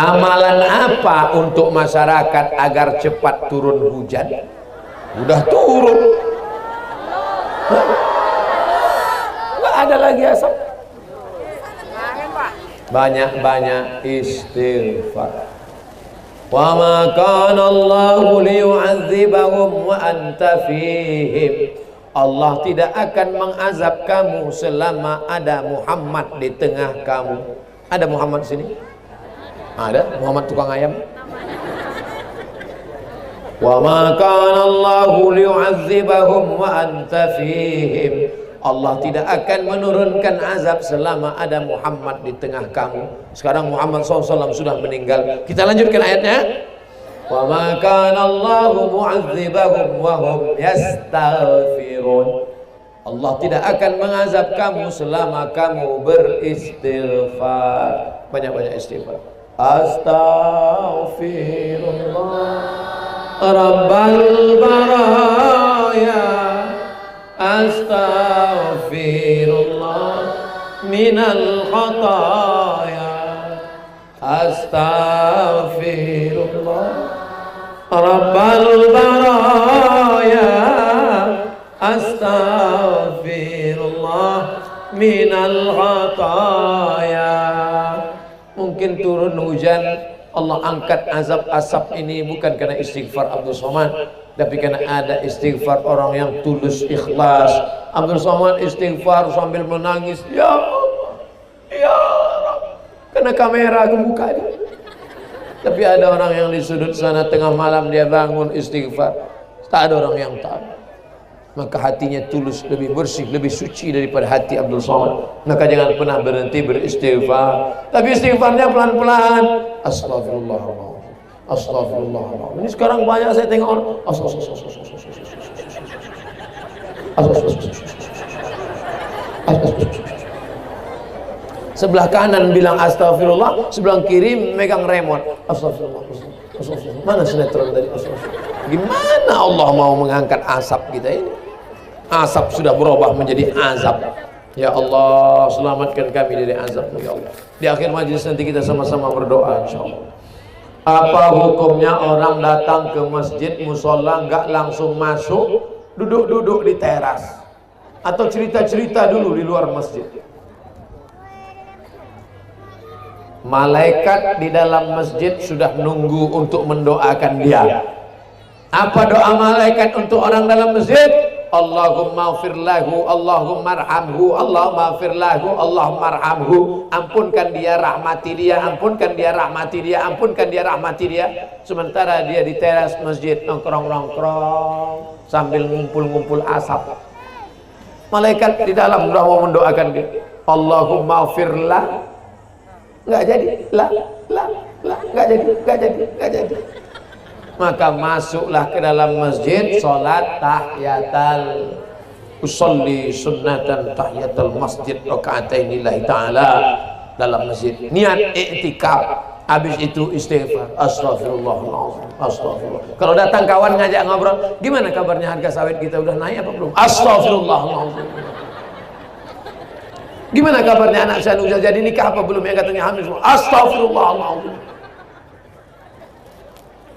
Amalan apa untuk masyarakat agar cepat turun hujan? Udah turun, nggak ada lagi asap. Banyak-banyak istighfar. Wa ma kana Allahu liyu'adzibahum wa anta fihim. Allah tidak akan mengazab kamu selama ada Muhammad di tengah kamu. Ada Muhammad sini? Ada Muhammad tukang ayam. Wa ma kana Allahu liyu'adzibahum wa anta fihim. Allah tidak akan menurunkan azab selama ada Muhammad di tengah kamu. Sekarang Muhammad SAW sudah meninggal. Kita lanjutkan ayatnya. Wa ma kana Allahu mu'adzibahum wa hum yastaghfirun. Allah tidak akan mengazab kamu selama kamu beristighfar. Banyak-banyak istighfar. Astaghfirullah Rabbal baraya, astaghfirullah minal khataya, astaghfirullah Rabbal baraya, astaghfirullah minal khataya. Mungkin turun hujan, Allah angkat azab asap ini bukan karena istighfar Abdul Somad, tapi karena ada istighfar orang yang tulus ikhlas. Abdul Somad istighfar sambil menangis, ya Allah, ya Rabb, kena kamera ke muka dia. Tapi ada orang yang di sudut sana tengah malam dia bangun istighfar, tak ada orang yang tahu. Maka hatinya tulus, lebih bersih, lebih suci daripada hati Abdul Somad. Maka jangan pernah berhenti beristighfar. Tapi istighfarnya pelan-pelan. Astagfirullahaladzim, astagfirullahaladzim. Ini sekarang banyak saya tengok orang sebelah kanan bilang astagfirullah, sebelah kiri megang remote. Astagfirullah. Mana sinetron tadi? Gimana Allah mau mengangkat asap kita ini? Asap sudah berubah menjadi azab. Ya Allah, selamatkan kami dari azab, ya Allah. Di akhir majlis nanti kita sama-sama berdoa, insyaallah. Apa hukumnya orang datang ke masjid musola nggak langsung masuk, duduk-duduk di teras, atau cerita-cerita dulu di luar masjid? Malaikat di dalam masjid sudah menunggu untuk mendoakan dia. Apa doa malaikat untuk orang dalam masjid? Allahumma ighfir lahu, Allahumma arhamhu, Allahumma ighfir lahu, Allahumma arhamhu. Ampunkan dia, rahmati dia, ampunkan dia, rahmati dia, ampunkan dia, rahmati dia. Sementara dia di teras masjid nongkrong-nongkrong sambil ngumpul-ngumpul asap. Malaikat di dalam sudah mau mendoakan dia. Allahumma ighfir lahu. Nggak jadi, nggak jadi. Maka masuklah ke dalam masjid, sholat tahiyatal, usolli sunnatan tahiyatal masjid raka'ataini lillahi ta'ala dalam masjid. Niat i'tikaf, habis itu istighfar, astagfirullahaladzim, astagfirullah. Kalau datang kawan ngajak ngobrol, gimana kabarnya harga sawit kita udah naik apa belum? Astagfirullahaladzim. Gimana kabarnya anak saya udah jadi nikah apa belum? Yang katanya hamil semua. Astagfirullahaladzim.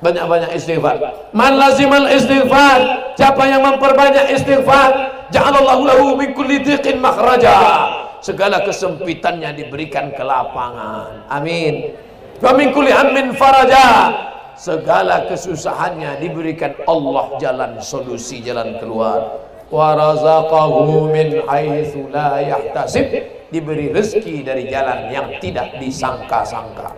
Banyak-banyak istighfar. Man lazimal istighfar, siapa yang memperbanyak istighfar, ja'alallahu lahu min kulli dhiqin makhraja. Segala kesempitannya diberikan kelapangan. Amin. Wa min kulli hammin faraja. Segala kesusahannya diberikan Allah jalan solusi, jalan keluar. Wa razaqahu min haitsu la yahtasib. Diberi rezeki dari jalan yang tidak disangka-sangka.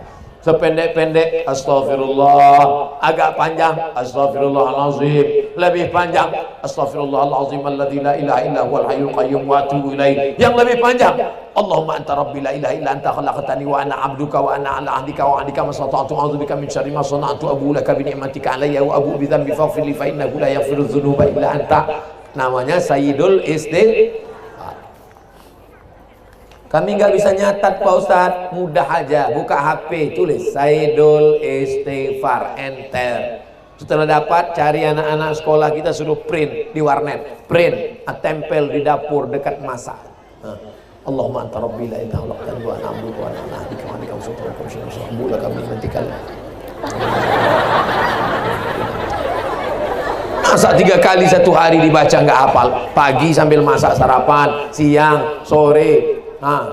Sependek-pendek astagfirullah, agak panjang astagfirullahalazim, lebih panjang astagfirullahalazim alladzi la ilaha illa huwal hayyul qayyum wa atubu ilaih. Yang lebih panjang Allahumma anta rabbi la ilaha illa anta khalaqtani wa ana 'abduka wa ana 'ala 'ahdika wa 'adika mastata'tu a'udzubika min syarri ma sana'tu abu laka bi ni'matika 'alayya wa abu bi dhanbi faghfir li fa innahu la yaghfiru dzunuba illa anta. Namanya Sayyidul Istighfar. Kami nggak bisa nyatat Pak Ustadz, mudah aja, buka HP, tulis Sayyidul Istighfar, enter. Setelah dapat, cari anak-anak sekolah kita, suruh print di warnet, print, tempel di dapur dekat masak. Allahumma anta rabbi la ilaha illa anta wa ana abduka wa ana ahdika wa anika wa sultanuka wa syamsu laka min mantikal. Masak 3 kali satu hari dibaca nggak hafal. Pagi sambil masak sarapan, siang, sore.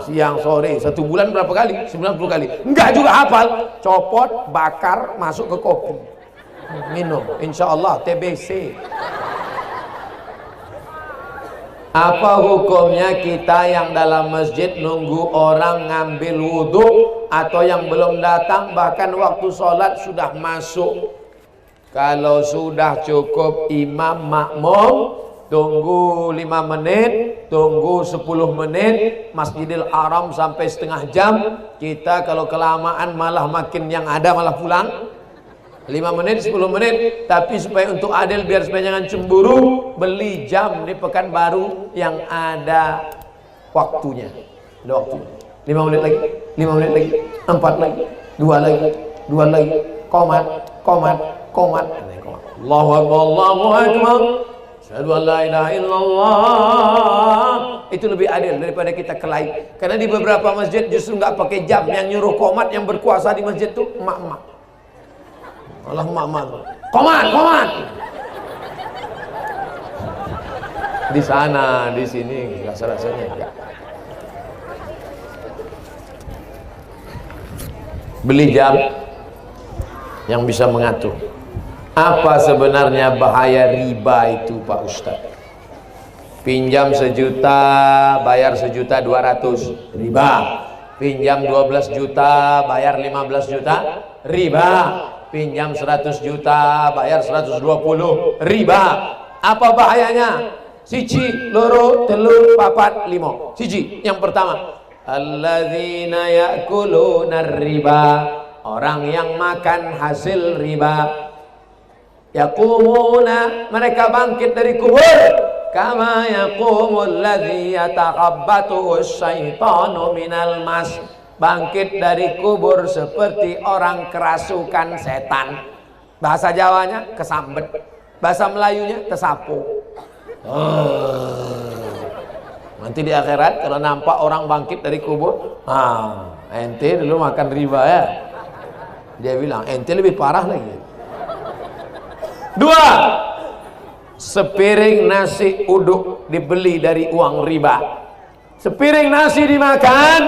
Siang, sore. 1 bulan berapa kali? 90 kali. Enggak juga hafal. Copot, bakar, masuk ke kopi. Minum. Insya Allah TBC. Apa hukumnya kita yang dalam masjid nunggu orang ngambil wudhu, atau yang belum datang bahkan waktu sholat sudah masuk? Kalau sudah cukup imam makmum, tunggu 5 menit, tunggu 10 menit, Masjidil Haram sampai setengah jam. Kita kalau kelamaan malah makin yang ada malah pulang. 5 menit, 10 menit. Tapi supaya untuk adil, biar supaya jangan cemburu, beli jam di Pekanbaru yang ada waktunya. Ada waktunya. 5 menit lagi, 5 menit lagi, 4 lagi, 2 lagi, 2 lagi, komat, komat, komat. Allahu Akbar, Allahu Akbar. Asyhadu an la ilaha illallah. Itu lebih adil daripada kita kelahi. Karena di beberapa masjid justru nggak pakai jam, yang nyuruh komat, yang berkuasa di masjid itu emak-emak. Allah emak-emak. Komat, komat. Di sana, di sini rasa-rasanya ya. Beli jam yang bisa mengatur. Apa sebenarnya bahaya riba itu Pak Ustadz? Pinjam 1 juta, bayar 1.200.000, riba. Pinjam 12 juta, bayar 15 juta, riba. Pinjam 100 juta, bayar 120, riba. Apa bahayanya? 1, 2, 3, 4, 5. 1, yang pertama, alladzina ya'kuluna riba, orang yang makan hasil riba. Yaqumuna, mereka bangkit dari kubur, kama yaqumul ladzi yatakhabbatu asyaitanu minal mas, bangkit dari kubur seperti orang kerasukan setan. Bahasa Jawanya kesambet, bahasa Melayunya tersapu. Nanti di akhirat kalau nampak orang bangkit dari kubur, ente dulu makan riba ya. Dia bilang ente lebih parah lagi. 2, sepiring nasi uduk dibeli dari uang riba. Sepiring nasi dimakan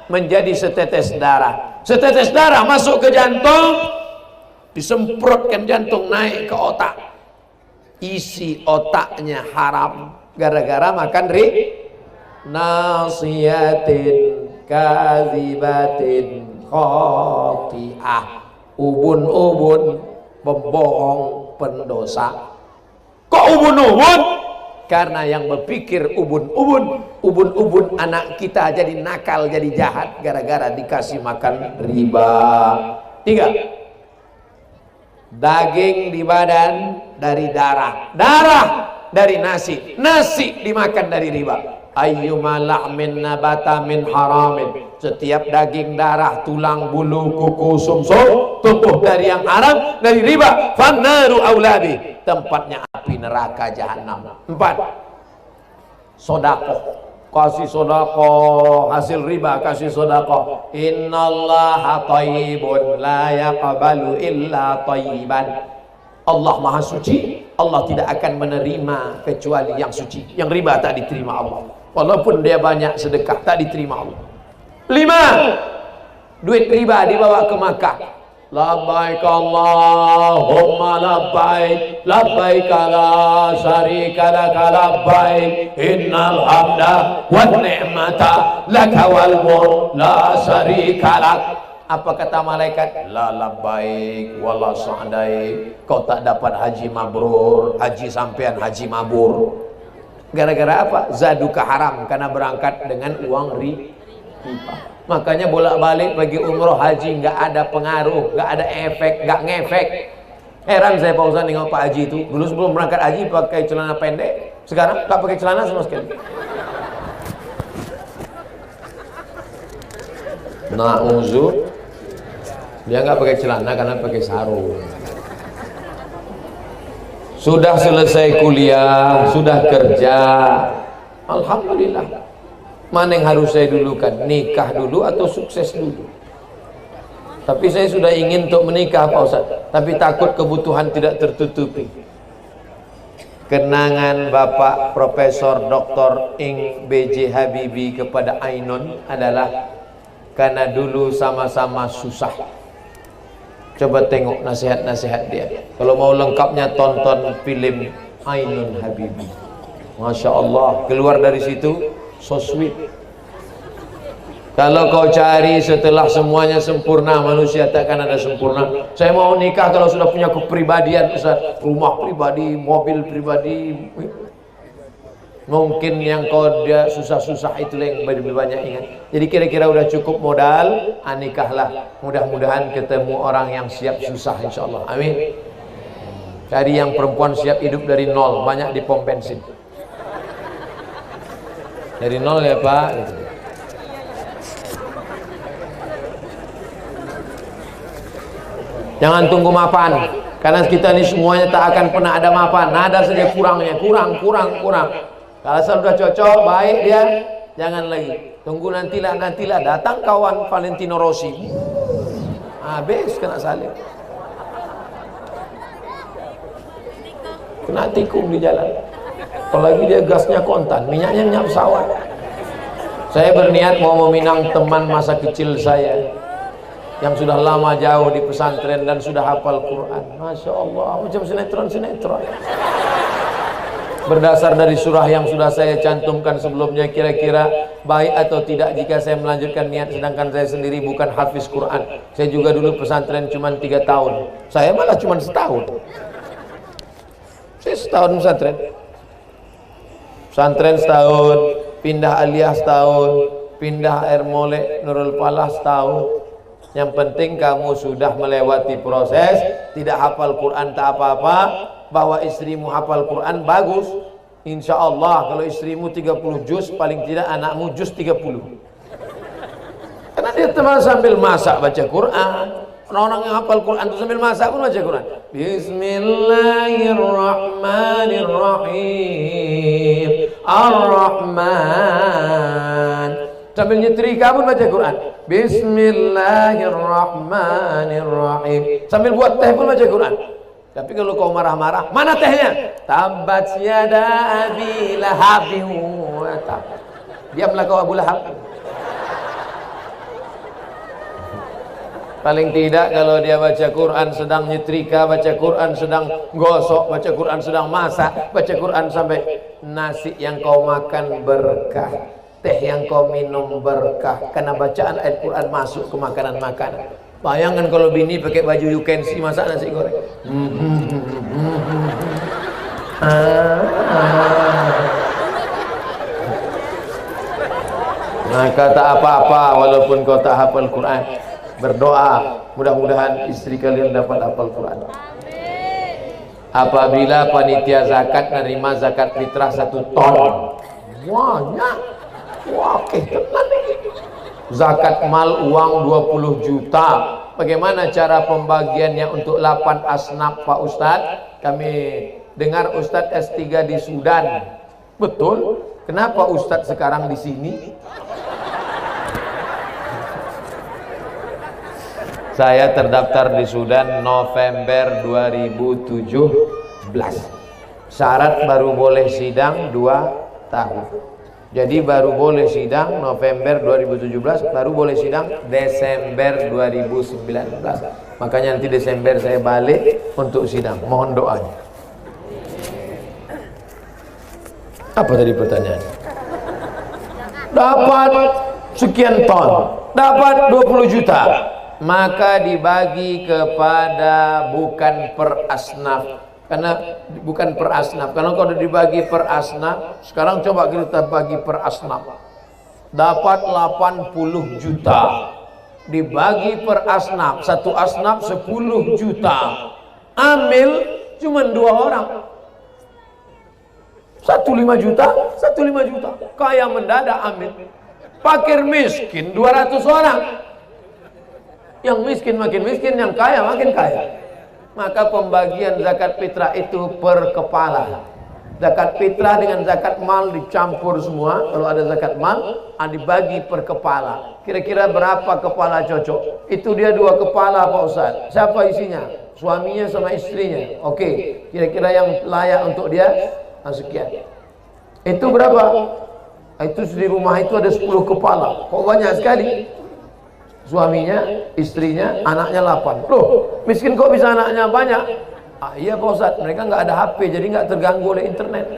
menjadi setetes darah. Setetes darah masuk ke jantung, disemprotkan jantung naik ke otak. Isi otaknya haram gara-gara makan nasiyatin kadzibatin khati'ah, ubun-ubun pembohong, pendosa. Kok ubun-ubun? Karena yang berpikir ubun-ubun anak kita jadi nakal, jadi jahat gara-gara dikasih makan riba. 3, daging di badan dari darah, darah dari nasi, nasi dimakan dari riba. Ayyuma lahmin nabata min haramin, setiap daging, darah, tulang, bulu, kuku, sumsum tumbuh dari yang haram, dari riba. Fannaru aulabi, tempatnya api neraka jahanam. 4, sodakoh, kasih sodakoh, hasil riba kasih sodakoh. Innallaha thayyibun la yaqbalu illa thayyiban. Allah maha suci, Allah tidak akan menerima kecuali yang suci. Yang riba tak diterima Allah, walaupun dia banyak sedekah tak diterima Allah. 5, duit riba dibawa ke Makkah. Labbaik Allahumma labbaik, labbaik la syarika laka labbaik, innal hamda wan ni'mata laka wal mulk la syarika lak. Apa kata malaikat? La labbaik wala sa'daik, kau tak dapat haji mabrur, haji sampean haji mabur. Gara-gara apa? Zaduka haram, karena berangkat dengan uang riba. Makanya bolak-balik pergi umroh haji nggak ada pengaruh, nggak ada efek, nggak ngefek. Heran saya Pak Ustaz nengok Pak Haji itu. Dulu sebelum berangkat haji pakai celana pendek, sekarang nggak pakai celana sama sekali. Na'uzu, dia nggak pakai celana karena pakai sarung. Sudah selesai kuliah, sudah kerja, alhamdulillah. Mana yang harus saya dulukan? Nikah dulu atau sukses dulu? Tapi saya sudah ingin untuk menikah Pak Ustaz, tapi takut kebutuhan tidak tertutupi. Kenangan Bapak Profesor Dr. Ing B.J. Habibie kepada Ainun adalah karena dulu sama-sama susah. Coba tengok nasihat-nasihat dia. Kalau mau lengkapnya tonton film Ainun Habibie. Masya Allah, keluar dari situ so sweet. Kalau kau cari setelah semuanya sempurna, manusia takkan ada sempurna. Saya mau nikah kalau sudah punya kepribadian, Ustaz, rumah pribadi, mobil pribadi. Mungkin yang kau dia susah-susah itulah yang lebih banyak ingat. Jadi kira-kira udah cukup modal, nikahlah. Mudah-mudahan ketemu orang yang siap susah, insya Allah. Amin. Cari yang perempuan siap hidup dari nol, banyak di pom bensin. Dari nol ya Pak. Jangan tunggu mapan, karena kita ini semuanya tak akan pernah ada mapan. Nada saja kurangnya, kurang. Kalau sudah cocok, baik dia, jangan lagi. Tunggu nantilah datang kawan Valentino Rossi. Habis kena salib. Kena tikung di jalan. Apalagi dia gasnya kontan, minyaknya minyak pesawat. Saya berniat mau meminang teman masa kecil saya yang sudah lama jauh di pesantren dan sudah hafal Quran. Masya Allah, macam sinetron. Berdasar dari surah yang sudah saya cantumkan sebelumnya, kira-kira baik atau tidak jika saya melanjutkan niat sedangkan saya sendiri bukan hafiz Quran. Saya juga dulu pesantren cuma 3 tahun. Saya malah cuma setahun. Saya setahun pesantren setahun, pindah aliyah setahun, pindah air molek Nurul Falah setahun. Yang penting kamu sudah melewati proses, tidak hafal Quran tak apa-apa, bawa istrimu hafal Quran bagus. Insya Allah kalau istrimu 30 juz, paling tidak anakmu juz 30. Karena dia teman sambil masak baca Quran. Orang-orang yang hafal Quran itu sambil masak pun baca Quran. Bismillahirrahmanirrahim. Ar-Rahman. Sambil nyetrika pun baca Quran. Bismillahirrahmanirrahim. Sambil buat teh pun baca Quran. Tapi kalau kau marah-marah, mana tehnya? Tabat yada abi lahabin wa tab. Diamlah kau Abu Lahab. Paling tidak kalau dia baca Quran sedang nyetrika, baca Quran sedang gosok, baca Quran sedang masak, baca Quran sampai nasi yang kau makan berkah, teh yang kau minum berkah, karena bacaan ayat Quran masuk ke makanan-makanan. Bayangkan kalau bini pakai baju you can see masak nasi goreng. Maka tak apa-apa walaupun kau tak hafal Quran. Berdoa mudah-mudahan istri kalian dapat hafal Quran. Apabila panitia zakat menerima zakat fitrah 1 ton, banyak. Wah, zakat mal uang 20 juta. Bagaimana cara pembagiannya untuk 8 asnaf Pak Ustadz? Kami dengar Ustadz S3 di Sudan. Betul? Kenapa Ustadz sekarang di sini? Saya terdaftar di Sudan November 2017. Syarat baru boleh sidang 2 tahun. Jadi baru boleh sidang November 2017, baru boleh sidang Desember 2019. Makanya nanti Desember saya balik untuk sidang. Mohon doanya. Apa tadi pertanyaannya? Dapat sekian ton, dapat 20 juta. Maka dibagi kepada bukan per asnaf, karena bukan per asnaf. Karena kalau dibagi per asnaf, sekarang coba kita bagi per asnaf, dapat 80 juta dibagi per asnaf, 1 asnaf 10 juta, amil cuma 2 orang, 1 5 juta, 1 5 juta, kaya mendadak amil. Fakir miskin 200 orang. Yang miskin makin miskin, yang kaya makin kaya. Maka pembagian zakat fitrah itu per kepala. Zakat fitrah dengan zakat mal dicampur semua. Kalau ada zakat mal, dibagi per kepala. Kira-kira berapa kepala cocok? Itu dia 2 kepala Pak Ustaz. Siapa isinya? Suaminya sama istrinya. Oke, kira-kira yang layak untuk dia sekian. Itu berapa? Itu di rumah itu ada 10 kepala. Kok banyak sekali? Suaminya, istrinya, anaknya 8. Loh, miskin kok bisa anaknya banyak? Iya Pak Ustaz, mereka nggak ada HP, jadi nggak terganggu oleh internet.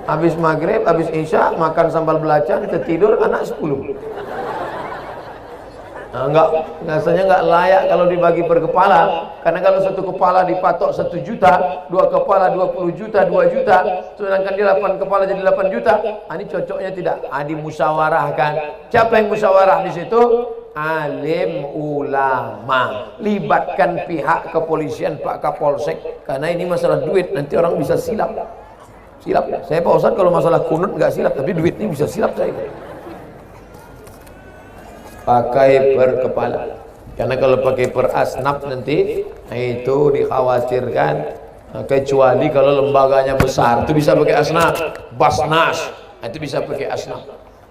Habis maghrib, habis isya, makan sambal belacan, tertidur, anak 10. Nah, rasanya nggak layak kalau dibagi per kepala, karena kalau satu kepala dipatok 1 juta, 2 kepala 20 juta, 2 juta, sedangkan dia 8 kepala jadi 8 juta. Ini cocoknya tidak. Dimusyawarahkan. Siapa yang musyawarah di situ? Alim ulama. Libatkan pihak kepolisian, Pak Kapolsek, karena ini masalah duit, nanti orang bisa silap. Saya Pak Ustaz kalau masalah kunut nggak silap, tapi duit ini bisa silap saya. Pakai per kepala, karena kalau pakai per asnaf nanti itu dikhawatirkan, kecuali kalau lembaganya besar itu bisa pakai asnaf, basnas itu bisa pakai asnaf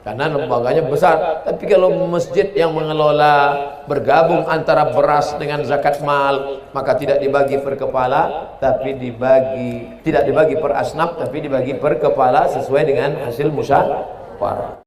karena lembaganya besar. Tapi kalau masjid yang mengelola bergabung antara beras dengan zakat mal, maka tidak dibagi per kepala, tapi tidak dibagi per asnaf, tapi dibagi per kepala sesuai dengan hasil musyawarah.